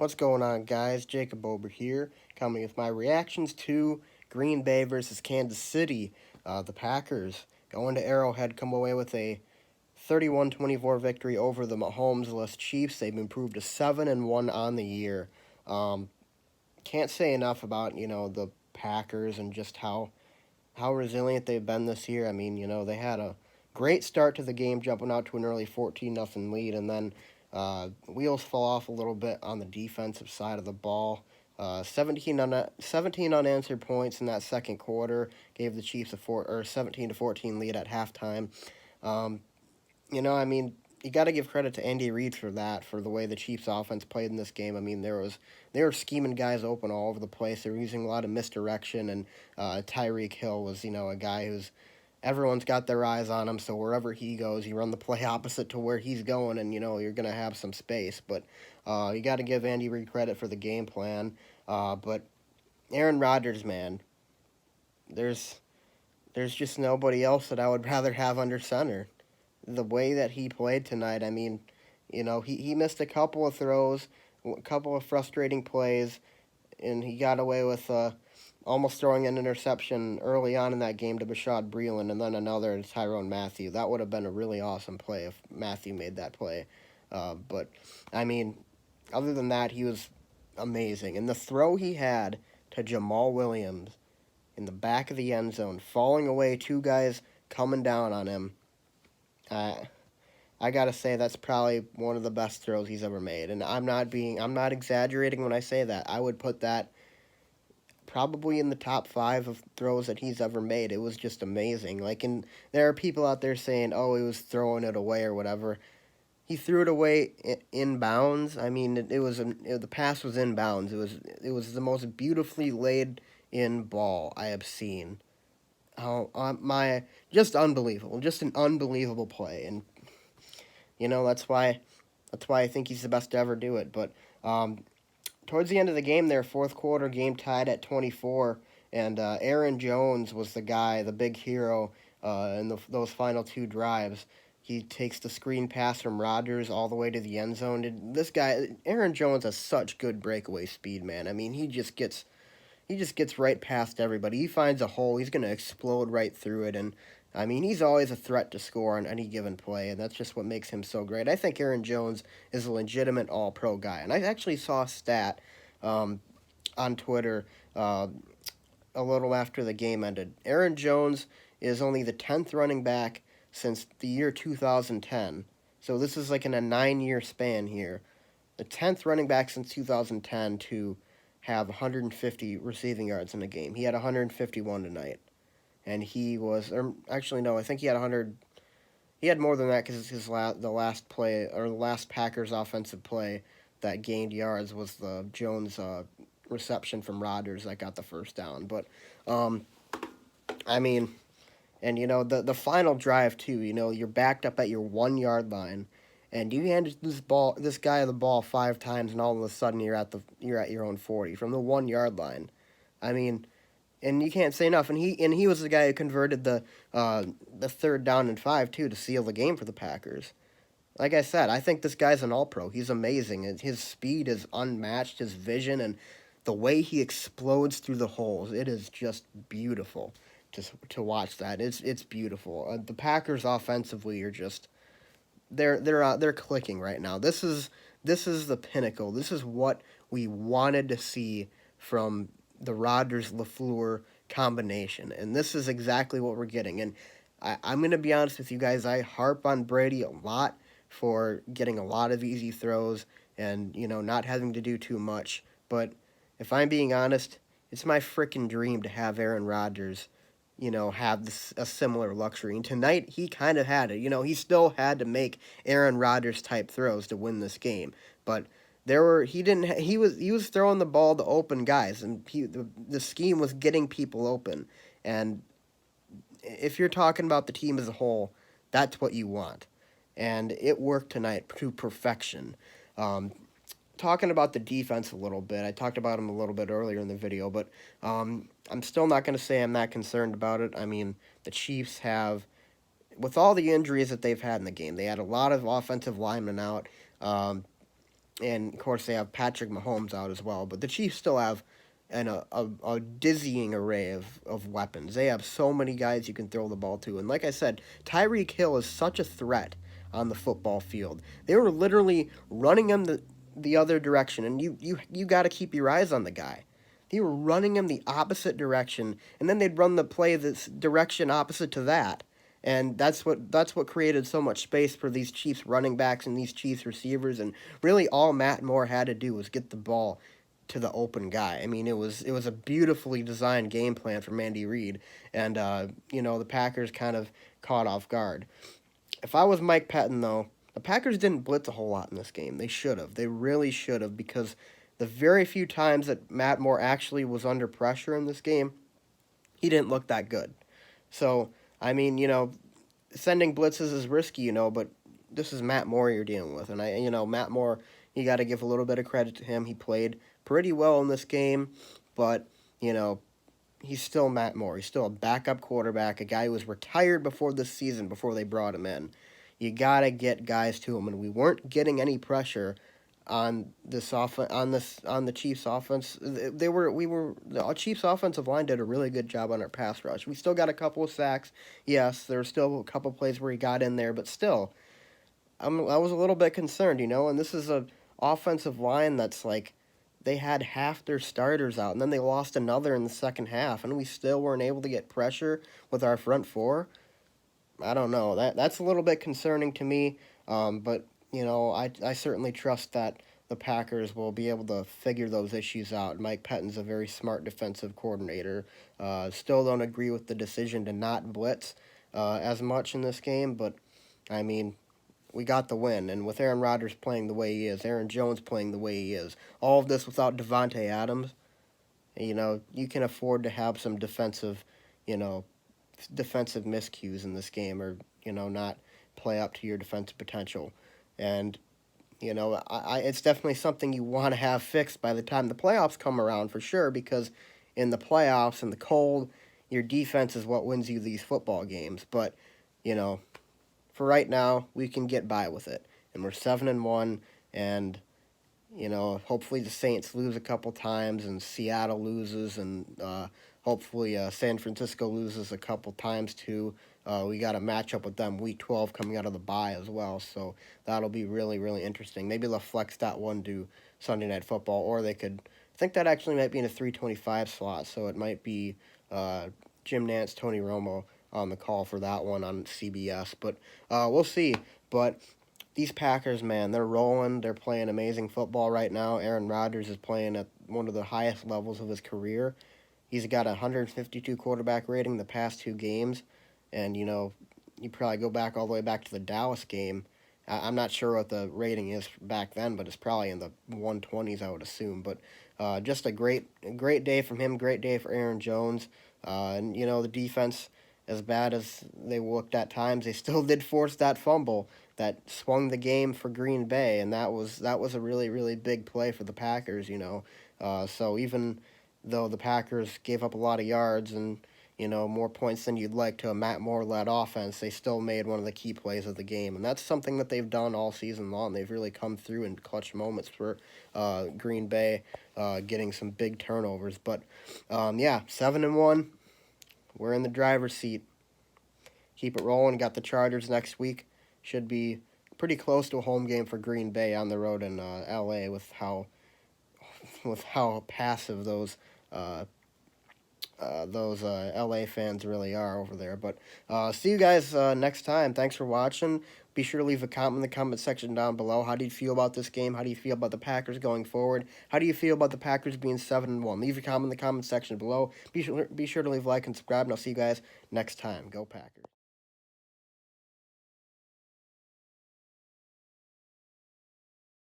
What's going on, guys? Jacob Ober here, coming with my reactions to Green Bay versus Kansas City. The Packers going to Arrowhead, come away with a 31-24 victory over the Mahomes-less Chiefs. They've improved to 7-1 on the year. Um, can't say enough about the Packers and just how resilient they've been this year. I mean, they had a great start to the game, jumping out to an early 14-0 lead, and then wheels fall off a little bit on the defensive side of the ball. 17 unanswered points in that second quarter gave the Chiefs a 17-14 lead at halftime. Um, I mean, you got to give credit to Andy Reid for that, for the way the Chiefs offense played in this game. I mean, they were scheming guys open all over the place. They were using a lot of misdirection, and Tyreek Hill was, a guy who's everyone's got their eyes on him. So wherever he goes, you run the play opposite to where he's going, and you're gonna have some space. But you got to give Andy Reid credit for the game plan. But Aaron Rodgers, man, there's there's just nobody else that I would rather have under center. The way that he played tonight, I mean, he missed a couple of throws, a couple of frustrating plays, and he got away with almost throwing an interception early on in that game to Bashad Breeland, and then another to Tyrone Matthew. That would have been a really awesome play if Matthew made that play. But, I mean, other than that, he was amazing. And the throw he had to Jamal Williams in the back of the end zone, falling away, two guys coming down on him, uh, I gotta say that's probably one of the best throws he's ever made. And I'm not exaggerating when I say that. I would put that probably in the top five of throws that he's ever made. It was just amazing. And there are people out there saying, "Oh, he was throwing it away or whatever." He threw it away in bounds. I mean, the pass was in bounds. It was the most beautifully laid in ball I have seen. Oh, my just unbelievable, just an unbelievable play, and that's why I think he's the best to ever do it. But towards the end of the game, there, fourth quarter, game tied at 24, and Aaron Jones was the guy, the big hero, in those final two drives. He takes the screen pass from Rodgers all the way to the end zone. And this guy, Aaron Jones, has such good breakaway speed, man. I mean, he just gets right past everybody. He finds a hole, he's gonna explode right through it, and I mean, he's always a threat to score on any given play, and that's just what makes him so great. I think Aaron Jones is a legitimate All-Pro guy, and I actually saw a stat um, on Twitter a little after the game ended. Aaron Jones is only the 10th running back since the year 2010. So this is like in a 9-year span here. The 10th running back since 2010 to have 150 receiving yards in a game. He had 151 tonight. And he was, or actually, no, I think he had 100. He had more than that because the last play, or the last Packers offensive play that gained yards was the Jones reception from Rodgers that got the first down. But, I mean, and the final drive too. You're backed up at your 1 yard line, and you handed this guy the ball 5 times, and all of a sudden you're at your own 40 from the 1 yard line. I mean, and you can't say enough. And he was the guy who converted the third down and 5 too to seal the game for the Packers. Like I said, I think this guy's an All-Pro. He's amazing. And his speed is unmatched. His vision and the way he explodes through the holes, it is just beautiful to watch that. It's beautiful. The Packers offensively are just they're clicking right now. This is the pinnacle. This is what we wanted to see from the Rodgers LaFleur combination, and this is exactly what we're getting. And I'm gonna be honest with you guys. I harp on Brady a lot for getting a lot of easy throws and not having to do too much. But if I'm being honest, it's my freaking dream to have Aaron Rodgers have a similar luxury. And tonight, he kind of had it. He still had to make Aaron Rodgers type throws to win this game. But he didn't, he was throwing the ball to open guys, and the scheme was getting people open. And if you're talking about the team as a whole, that's what you want. And it worked tonight to perfection. Um, Talking about the defense a little bit, I talked about them a little bit earlier in the video, but I'm still not going to say I'm that concerned about it. I mean, the Chiefs have, with all the injuries that they've had in the game, they had a lot of offensive linemen out. and of course they have Patrick Mahomes out as well. But the Chiefs still have a dizzying array of weapons. They have so many guys you can throw the ball to, and like I said, Tyreek Hill is such a threat on the football field. They were literally running him the other direction, and you got to keep your eyes on the guy. They were running him the opposite direction, and then they'd run the play this direction opposite to that. And that's what created so much space for these Chiefs running backs and these Chiefs receivers. And really, all Matt Moore had to do was get the ball to the open guy. I mean, it was a beautifully designed game plan from Andy Reid, and the Packers kind of caught off guard. If I was Mike Pettin, though, the Packers didn't blitz a whole lot in this game. They should have. They really should have, because the very few times that Matt Moore actually was under pressure in this game, he didn't look that good. So, I mean, sending blitzes is risky, but this is Matt Moore you're dealing with. And Matt Moore, you got to give a little bit of credit to him. He played pretty well in this game, but, you know, he's still Matt Moore. He's still a backup quarterback, a guy who was retired before this season, before they brought him in. You got to get guys to him, and we weren't getting any pressure on the Chiefs offense. The Chiefs offensive line did a really good job on our pass rush. We still got a couple of sacks. Yes, there were still a couple plays where he got in there, but still, I was a little bit concerned, and this is a offensive line that's like they had half their starters out, and then they lost another in the second half, and we still weren't able to get pressure with our front four. I don't know. That's a little bit concerning to me. But I certainly trust that the Packers will be able to figure those issues out. Mike Pettin's a very smart defensive coordinator. Still don't agree with the decision to not blitz as much in this game, but I mean, we got the win, and with Aaron Rodgers playing the way he is, Aaron Jones playing the way he is, all of this without Devontae Adams, you can afford to have some you know, defensive miscues in this game, or not play up to your defensive potential. And it's definitely something you want to have fixed by the time the playoffs come around, for sure, because in the playoffs, in the cold, your defense is what wins you these football games. But you know for right now, we can get by with it, and we're 7-1. And hopefully the Saints lose a couple times, and Seattle loses, and hopefully San Francisco loses a couple times too. We got a matchup with them week 12 coming out of the bye as well, so that'll be really, really interesting. Maybe they'll flex that one to Sunday Night Football, or they could. I think that actually might be in a 325 slot, so it might be Jim Nantz, Tony Romo on the call for that one on CBS. But we'll see. But these Packers, man, they're rolling. They're playing amazing football right now. Aaron Rodgers is playing at one of the highest levels of his career. He's got a 152 quarterback rating the past two games. And, you probably go back all the way back to the Dallas game. I'm not sure what the rating is back then, but it's probably in the 120s, I would assume. But just a great day from him, great day for Aaron Jones. And, the defense, as bad as they looked at times, they still did force that fumble that swung the game for Green Bay, and that was a really, really big play for the Packers. So even though the Packers gave up a lot of yards and more points than you'd like to a Matt Moore led offense, they still made one of the key plays of the game, and that's something that they've done all season long. They've really come through in clutch moments for Green Bay, getting some big turnovers. But 7-1, we're in the driver's seat. Keep it rolling. Got the Chargers next week. Should be pretty close to a home game for Green Bay on the road in L.A. with how passive those LA fans really are over there. But see you guys next time. Thanks for watching. Be sure to leave a comment in the comment section down below. How do you feel about this game? How do you feel about the Packers going forward? How do you feel about the Packers being 7-1? Leave a comment in the comment section below. Be sure to leave a like and subscribe, and I'll see you guys next time. Go Packers.